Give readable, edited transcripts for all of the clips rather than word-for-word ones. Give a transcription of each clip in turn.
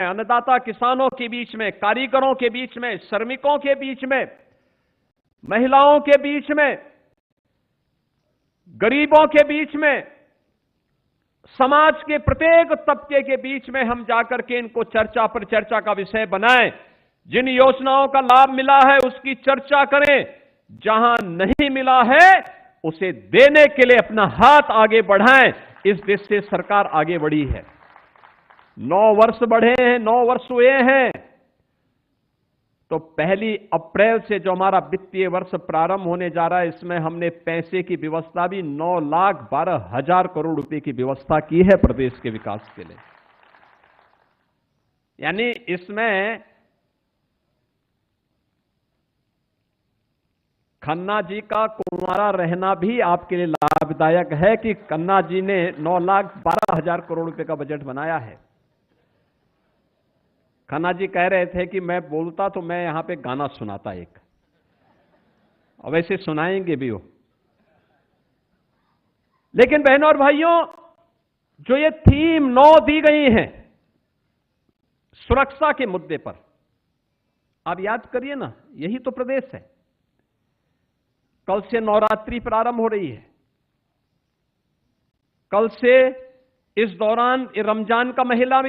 अन्नदाता किसानों के बीच में, कारीगरों के बीच में, श्रमिकों के बीच में, महिलाओं के बीच में, गरीबों के बीच में, समाज के प्रत्येक तबके के बीच में हम जाकर के इनको चर्चा पर चर्चा का विषय बनाएं। जिन योजनाओं का लाभ मिला है उसकी चर्चा करें, जहां नहीं मिला है उसे देने के लिए अपना हाथ आगे बढ़ाएं। इस देश से सरकार आगे बढ़ी है, 9 वर्ष बढ़े हैं, 9 वर्ष हुए हैं। तो 1 अप्रैल से जो हमारा वित्तीय वर्ष प्रारंभ होने जा रहा है, इसमें हमने पैसे की व्यवस्था भी 9,12,000 करोड़ रुपए की व्यवस्था की है प्रदेश के विकास के लिए। यानी इसमें खन्ना जी का कुंवारा रहना भी आपके लिए लाभदायक है कि खन्ना जी ने 9,12,000 करोड़ रुपए का बजट बनाया है। खन्ना जी कह रहे थे कि मैं बोलता तो मैं यहां पे गाना सुनाता एक, और वैसे सुनाएंगे भी वो। लेकिन बहनों और भाइयों, जो ये थीम 9 दी गई है सुरक्षा के मुद्दे पर, आप याद करिए ना, यही तो प्रदेश है। कल से नवरात्रि प्रारंभ हो रही है, कल से इस दौरान रमजान का महीना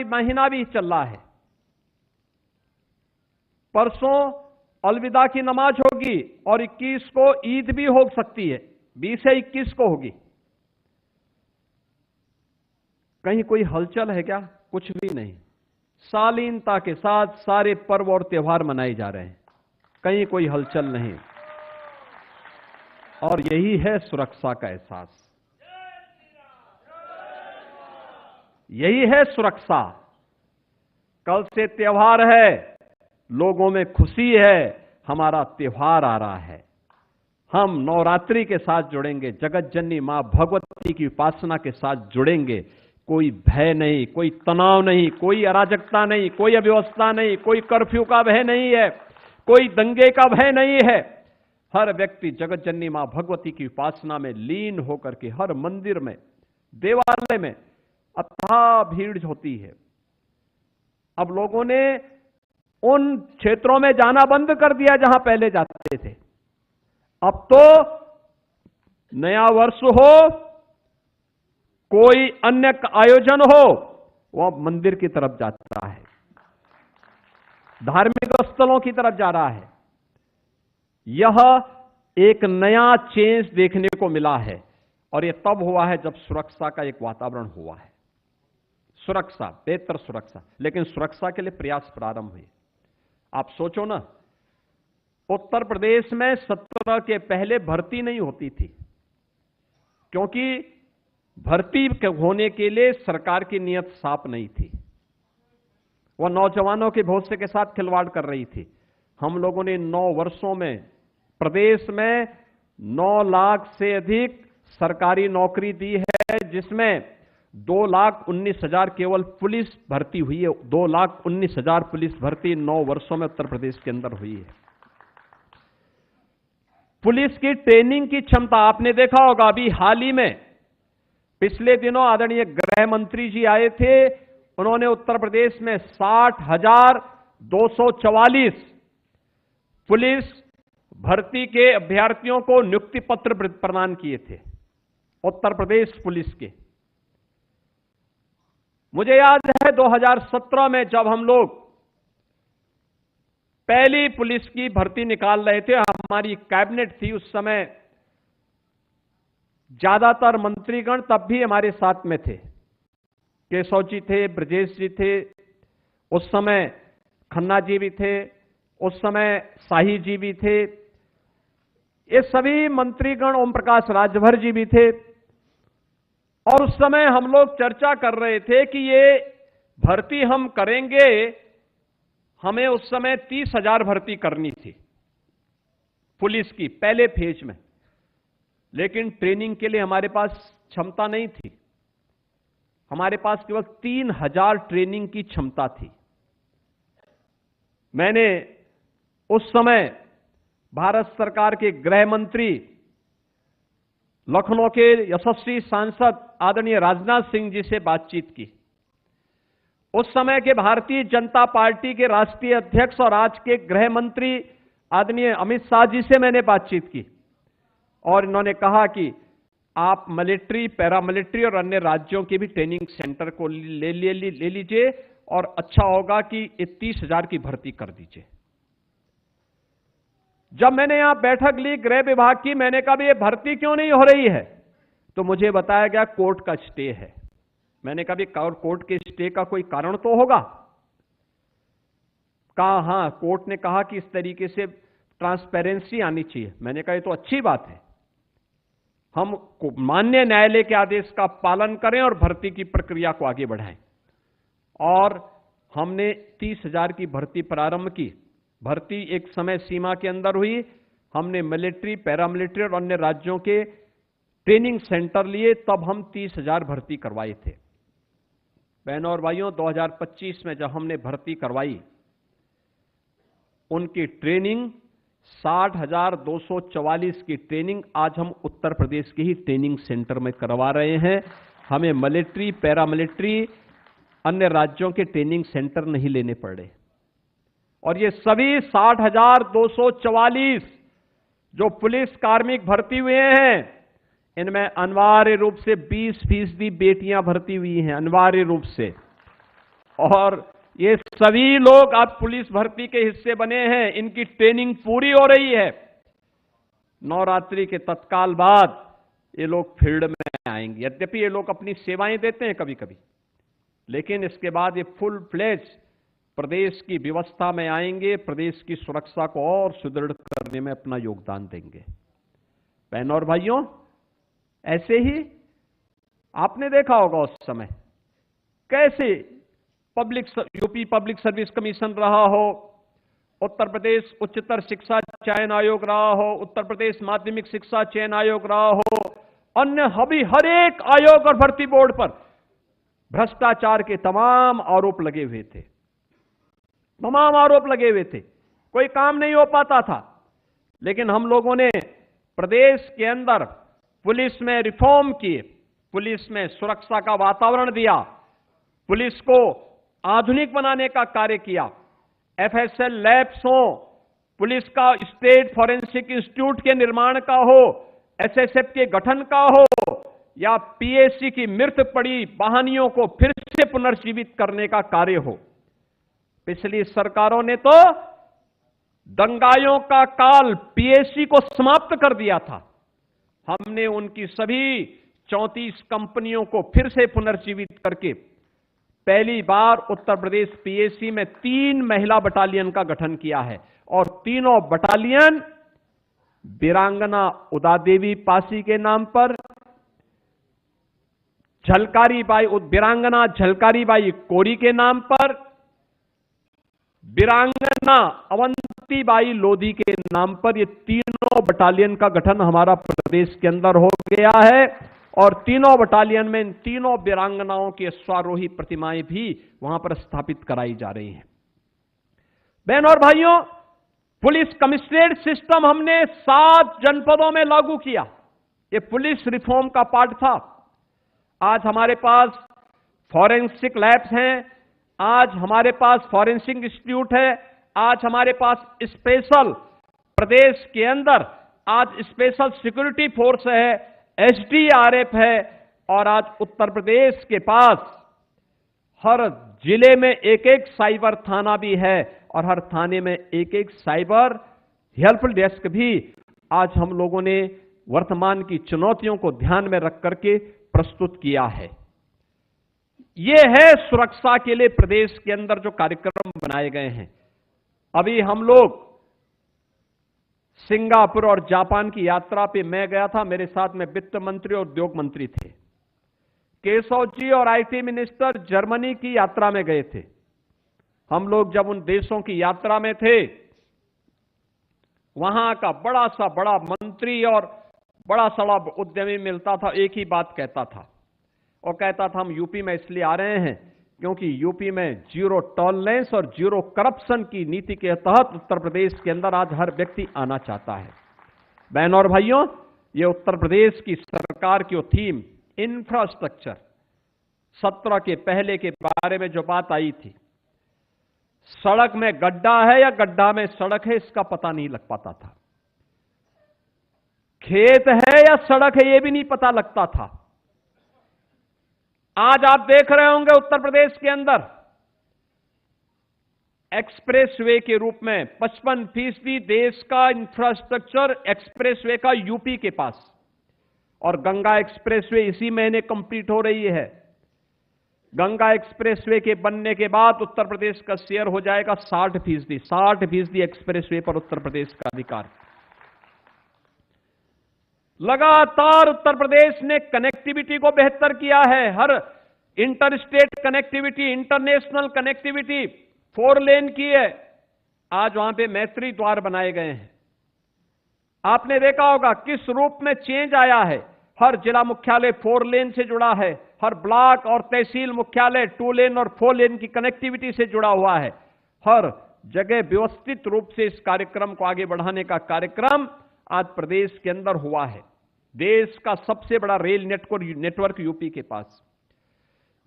भी चल रहा है। परसों अलविदा की नमाज होगी और 21 को ईद भी हो सकती है, 20 से 21 को होगी। कहीं कोई हलचल है क्या? कुछ भी नहीं। शालीनता के साथ सारे पर्व और त्योहार मनाए जा रहे हैं, कहीं कोई हलचल नहीं। और यही है सुरक्षा का एहसास, यही है सुरक्षा। कल से त्योहार है, लोगों में खुशी है, हमारा त्योहार आ रहा है। हम नवरात्रि के साथ जुड़ेंगे, जगत जननी मां भगवती की उपासना के साथ जुड़ेंगे। कोई भय नहीं, कोई तनाव नहीं, कोई अराजकता नहीं, कोई अव्यवस्था नहीं, कोई कर्फ्यू का भय नहीं है, कोई दंगे का भय नहीं है। हर व्यक्ति जगत जननी मां भगवती की उपासना में लीन होकर के हर मंदिर में, देवालय में अथाह भीड़ होती है। अब लोगों ने उन क्षेत्रों में जाना बंद कर दिया जहां पहले जाते थे। अब तो नया वर्ष हो, कोई अन्य आयोजन हो, वह मंदिर की तरफ जाता है, धार्मिक स्थलों की तरफ जा रहा है। यह एक नया चेंज देखने को मिला है, और यह तब हुआ है जब सुरक्षा का एक वातावरण हुआ है। सुरक्षा, बेहतर सुरक्षा, लेकिन सुरक्षा के लिए प्रयास प्रारंभ हुए। आप सोचो ना, उत्तर प्रदेश में 17 के पहले भर्ती नहीं होती थी, क्योंकि भर्ती होने के लिए सरकार की नीयत साफ नहीं थी। वह नौजवानों के भविष्य के साथ खिलवाड़ कर रही थी। हम लोगों ने 9 वर्षों में प्रदेश में 9 लाख से अधिक सरकारी नौकरी दी है, जिसमें 2,19,000 केवल पुलिस भर्ती हुई है। 2,19,000 पुलिस भर्ती 9 वर्षों में उत्तर प्रदेश के अंदर हुई है। पुलिस की ट्रेनिंग की क्षमता आपने देखा होगा, अभी हाल ही में पिछले दिनों आदरणीय गृह मंत्री जी आए थे, उन्होंने उत्तर प्रदेश में 60,244 पुलिस भर्ती के अभ्यर्थियों को नियुक्ति पत्र प्रदान किए थे, उत्तर प्रदेश पुलिस के। मुझे याद है 2017 में जब हम लोग पहली पुलिस की भर्ती निकाल रहे थे, हमारी कैबिनेट थी उस समय, ज्यादातर मंत्रीगण तब भी हमारे साथ में थे। केशव जी थे, ब्रजेश जी थे, उस समय खन्ना जी भी थे, उस समय शाही जी भी थे, ये सभी मंत्रीगण, ओम प्रकाश राजभर जी भी थे। और उस समय हम लोग चर्चा कर रहे थे कि ये भर्ती हम करेंगे, हमें उस समय 30,000 भर्ती करनी थी पुलिस की पहले फेज में, लेकिन ट्रेनिंग के लिए हमारे पास क्षमता नहीं थी। हमारे पास केवल 3,000 ट्रेनिंग की क्षमता थी। मैंने उस समय भारत सरकार के गृह मंत्री, लखनऊ के यशस्वी सांसद आदरणीय राजनाथ सिंह जी से बातचीत की। उस समय के भारतीय जनता पार्टी के राष्ट्रीय अध्यक्ष और आज के गृह मंत्री आदरणीय अमित शाह जी से मैंने बातचीत की और इन्होंने कहा कि आप मिलिट्री, पैरामिलिट्री और अन्य राज्यों के भी ट्रेनिंग सेंटर को ले लीजिए और अच्छा होगा कि 30,000 की भर्ती कर दीजिए। जब मैंने यहां बैठक ली गृह विभाग की, मैंने कहा ये भर्ती क्यों नहीं हो रही है, तो मुझे बताया गया कोर्ट का स्टे है। मैंने कहा कोर्ट के स्टे का कोई कारण तो होगा। कहा हां, कोर्ट ने कहा कि इस तरीके से ट्रांसपेरेंसी आनी चाहिए। मैंने कहा ये तो अच्छी बात है, हम माननीय न्यायालय के आदेश का पालन करें और भर्ती की प्रक्रिया को आगे बढ़ाएं। और हमने 30,000 की भर्ती प्रारंभ की। भर्ती एक समय सीमा के अंदर हुई। हमने मिलिट्री, पैरामिलिट्री और अन्य राज्यों के ट्रेनिंग सेंटर लिए, तब हम 30,000 भर्ती करवाए थे। बहनों और भाइयों, 2025 में जब हमने भर्ती करवाई, उनकी ट्रेनिंग 60,244 की ट्रेनिंग आज हम उत्तर प्रदेश के ही ट्रेनिंग सेंटर में करवा रहे हैं। हमें मिलिट्री, पैरामिलिट्री, अन्य राज्यों के ट्रेनिंग सेंटर नहीं लेने पड़े। और ये सभी 60,244 जो पुलिस कार्मिक भर्ती हुए हैं, इनमें अनिवार्य रूप से 20% बेटियां भर्ती हुई हैं, अनिवार्य रूप से। और ये सभी लोग आज पुलिस भर्ती के हिस्से बने हैं। इनकी ट्रेनिंग पूरी हो रही है। नवरात्रि के तत्काल बाद ये लोग फील्ड में आएंगे। यद्यपि ये लोग अपनी सेवाएं देते हैं कभी कभी, लेकिन इसके बाद ये फुल फ्लेज प्रदेश की व्यवस्था में आएंगे, प्रदेश की सुरक्षा को और सुदृढ़ करने में अपना योगदान देंगे। बहनों और भाइयों, ऐसे ही आपने देखा होगा उस समय कैसे यूपी पब्लिक सर्विस कमीशन रहा हो, उत्तर प्रदेश उच्चतर शिक्षा चयन आयोग रहा हो, उत्तर प्रदेश माध्यमिक शिक्षा चयन आयोग रहा हो, अन्य हर एक आयोग और भर्ती बोर्ड पर भ्रष्टाचार के तमाम आरोप लगे हुए थे। तमाम आरोप लगे हुए थे, कोई काम नहीं हो पाता था। लेकिन हम लोगों ने प्रदेश के अंदर पुलिस में रिफॉर्म किए, पुलिस में सुरक्षा का वातावरण दिया, पुलिस को आधुनिक बनाने का कार्य किया। एफएसएल लैब्स हो, पुलिस का स्टेट फॉरेंसिक इंस्टीट्यूट के निर्माण का हो, एसएसएफ के गठन का हो, या पीएसी की मृत पड़ी वाहनियों को फिर से पुनर्जीवित करने का कार्य हो। पिछली सरकारों ने तो दंगाइयों का काल पीएसी को समाप्त कर दिया था। हमने उनकी सभी 34 कंपनियों को फिर से पुनर्जीवित करके पहली बार उत्तर प्रदेश पीएसी में 3 महिला बटालियन का गठन किया है। और तीनों बटालियन वीरांगना उदा देवी पासी के नाम पर, वीरांगना झलकारी बाई कोरी के नाम पर, वीरांगना अवंती बाई लोधी के नाम पर, ये तीनों बटालियन का गठन हमारा प्रदेश के अंदर हो गया है। और तीनों बटालियन में इन तीनों वीरांगनाओं की अश्वारोही प्रतिमाएं भी वहां पर स्थापित कराई जा रही हैं। बहनों और भाइयों, पुलिस कमिश्नरेट सिस्टम हमने 7 जनपदों में लागू किया। ये पुलिस रिफॉर्म का पार्ट था। आज हमारे पास फॉरेंसिक लैब्स हैं, आज हमारे पास फॉरेंसिक इंस्टीट्यूट है, आज हमारे पास स्पेशल प्रदेश के अंदर आज स्पेशल सिक्योरिटी फोर्स है, एसडीआरएफ है, और आज उत्तर प्रदेश के पास हर जिले में एक साइबर थाना भी है और हर थाने में एक साइबर हेल्प डेस्क भी आज हम लोगों ने वर्तमान की चुनौतियों को ध्यान में रख करके प्रस्तुत किया है। यह है सुरक्षा के लिए प्रदेश के अंदर जो कार्यक्रम बनाए गए हैं। अभी हम लोग सिंगापुर और जापान की यात्रा पे मैं गया था, मेरे साथ में वित्त मंत्री और उद्योग मंत्री थे। केशव जी और आईटी मिनिस्टर जर्मनी की यात्रा में गए थे। हम लोग जब उन देशों की यात्रा में थे, वहां का बड़ा मंत्री और बड़ा सड़ा उद्यमी मिलता था, एक ही बात कहता था, और कहता था हम यूपी में इसलिए आ रहे हैं क्योंकि यूपी में जीरो टॉलरेंस और जीरो करप्शन की नीति के तहत उत्तर प्रदेश के अंदर आज हर व्यक्ति आना चाहता है। बहनों और भाइयों, ये उत्तर प्रदेश की सरकार की थीम इंफ्रास्ट्रक्चर, 17 के पहले के बारे में जो बात आई थी, सड़क में गड्ढा है या गड्ढा में सड़क है इसका पता नहीं लग पाता था, खेत है या सड़क है यह भी नहीं पता लगता था। आज आप देख रहे होंगे उत्तर प्रदेश के अंदर एक्सप्रेसवे के रूप में 55% देश का इंफ्रास्ट्रक्चर एक्सप्रेसवे का यूपी के पास, और गंगा एक्सप्रेसवे इसी महीने कंप्लीट हो रही है। गंगा एक्सप्रेसवे के बनने के बाद उत्तर प्रदेश का शेयर हो जाएगा 60% एक्सप्रेसवे पर उत्तर प्रदेश का अधिकार। लगातार उत्तर प्रदेश ने कनेक्टिविटी को बेहतर किया है, हर interstate connectivity, international connectivity 4 lane की है। आज वहां पे मैत्री द्वार बनाए गए हैं। आपने देखा होगा किस रूप में चेंज आया है। हर जिला मुख्यालय 4 लेन से जुड़ा है, हर ब्लॉक और तहसील मुख्यालय 2 लेन और 4 लेन की कनेक्टिविटी से जुड़ा हुआ है। हर जगह व्यवस्थित रूप से इस कार्यक्रम को आगे बढ़ाने का कार्यक्रम आज प्रदेश के अंदर हुआ है। देश का सबसे बड़ा रेल नेटवर्क यूपी के पास,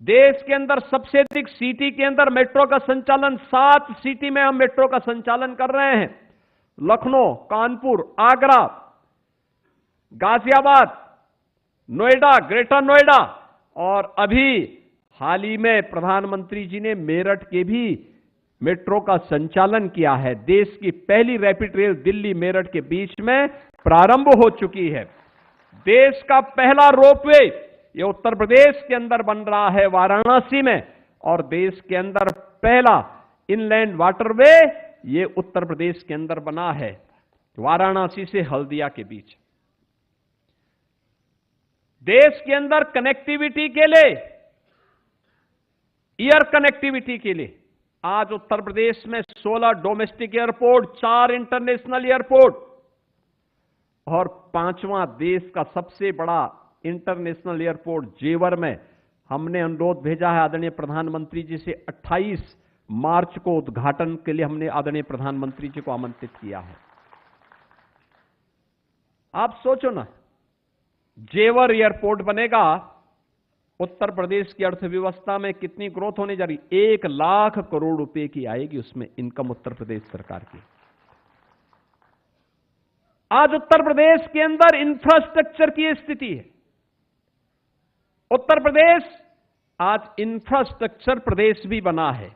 देश के अंदर सबसे अधिक सिटी के अंदर मेट्रो का संचालन, 7 सिटी में हम मेट्रो का संचालन कर रहे हैं। लखनऊ, कानपुर, आगरा, गाजियाबाद, नोएडा, ग्रेटर नोएडा, और अभी हाल ही में प्रधानमंत्री जी ने मेरठ के भी मेट्रो का संचालन किया है। देश की पहली रैपिड रेल दिल्ली मेरठ के बीच में प्रारंभ हो चुकी है। देश का पहला रोपवे ये उत्तर प्रदेश के अंदर बन रहा है वाराणसी में, और देश के अंदर पहला इनलैंड वाटरवे ये उत्तर प्रदेश के अंदर बना है, वाराणसी से हल्दिया के बीच। देश के अंदर कनेक्टिविटी के लिए, एयर कनेक्टिविटी के लिए आज उत्तर प्रदेश में 16 डोमेस्टिक एयरपोर्ट, 4 इंटरनेशनल एयरपोर्ट, और 5वां देश का सबसे बड़ा इंटरनेशनल एयरपोर्ट जेवर में हमने अनुरोध भेजा है आदरणीय प्रधानमंत्री जी से। 28 मार्च को उद्घाटन के लिए हमने आदरणीय प्रधानमंत्री जी को आमंत्रित किया है। आप सोचो ना, जेवर एयरपोर्ट बनेगा, उत्तर प्रदेश की अर्थव्यवस्था में कितनी ग्रोथ होने जा रही, 1 लाख करोड़ रुपए की आएगी उसमें इनकम उत्तर प्रदेश सरकार की। आज उत्तर प्रदेश के अंदर इंफ्रास्ट्रक्चर की स्थिति है। उत्तर प्रदेश आज इंफ्रास्ट्रक्चर प्रदेश भी बना है।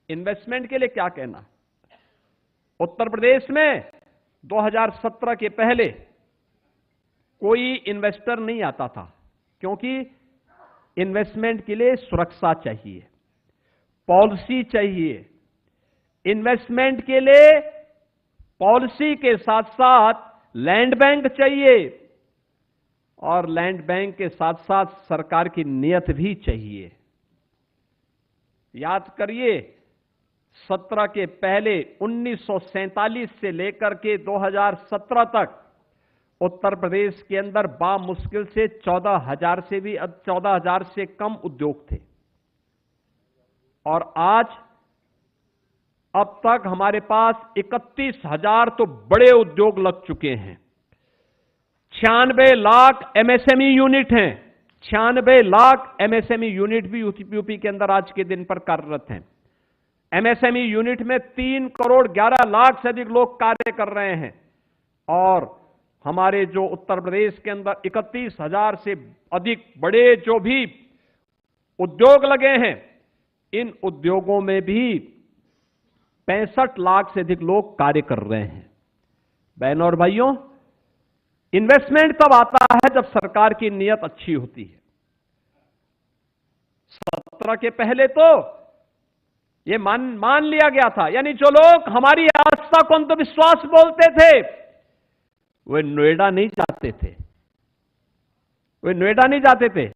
इन्वेस्टमेंट के लिए क्या कहना, उत्तर प्रदेश में 2017 के पहले कोई इन्वेस्टर नहीं आता था, क्योंकि इन्वेस्टमेंट के लिए सुरक्षा चाहिए, पॉलिसी चाहिए। इन्वेस्टमेंट के लिए पॉलिसी के साथ साथ लैंड बैंक चाहिए, और लैंड बैंक के साथ साथ सरकार की नीयत भी चाहिए। याद करिए, 17 के पहले 1947 से लेकर के 2017 तक उत्तर प्रदेश के अंदर बामुश्किल से 14,000 से कम उद्योग थे, और आज अब तक हमारे पास 31,000 तो बड़े उद्योग लग चुके हैं। 96 लाख एमएसएमई यूनिट हैं, 96 लाख एमएसएमई यूनिट भी यूपी के अंदर आज के दिन पर कार्यरत हैं। एमएसएमई यूनिट में 3 करोड़ 11 लाख से अधिक लोग कार्य कर रहे हैं, और हमारे जो उत्तर प्रदेश के अंदर 31,000 से अधिक बड़े जो भी उद्योग लगे हैं, इन उद्योगों में भी 65 लाख से अधिक लोग कार्य कर रहे हैं। बहनों और भाइयों, इन्वेस्टमेंट तब आता है जब सरकार की नीयत अच्छी होती है। 17 के पहले तो ये मान लिया गया था, यानी जो लोग हमारी आस्था को अंधविश्वास बोलते थे वे नोएडा नहीं जाते थे, वे नोएडा नहीं जाते थे।